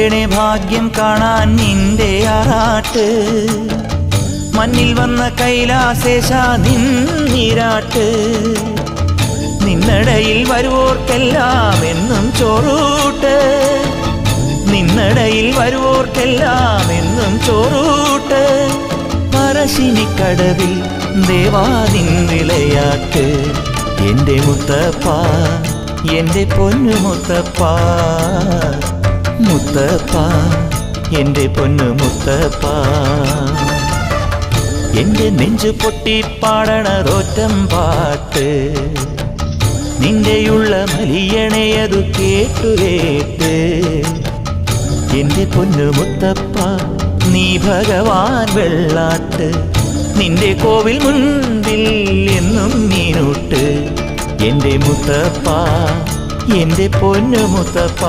തരണേ ഭാഗ്യം കാണാൻ നിന്റെ ആറാട്ട്. മണ്ണിൽ വന്ന കൈലാസേശ നിന്നിരാട്ട്. നിന്നടയിൽ വരുവോർക്കെല്ലാം എന്നും ചോറൂട്ട്. നിന്നടയിൽ വരുവോർക്കെല്ലാം എന്നും ചോറൂട്ട്. പറശ്ശിനിക്കടവിൽ ദേവാദിൻ വിളയാട്ട്. എൻ്റെ മുത്തപ്പ, എൻ്റെ പൊന്നു മുത്തപ്പ, മുത്തപ്പ, എൻ്റെ പൊന്നു മുത്തപ്പ. എൻ്റെ നെഞ്ചു പൊട്ടി പാടണതൊറ്റം പാട്ട്. നിന്റെയുള്ള മലിയണയതു കേട്ടു കേട്ട്. എൻ്റെ പൊന്നു മുത്തപ്പ, നീ ഭഗവാൻ വെള്ളാട്ട്. നിന്റെ കോവിൽ മുൻപിൽ എന്നും മീനൂട്ട്. എൻ്റെ മുത്തപ്പ, എൻ്റെ പൊന്നു മുത്തപ്പ.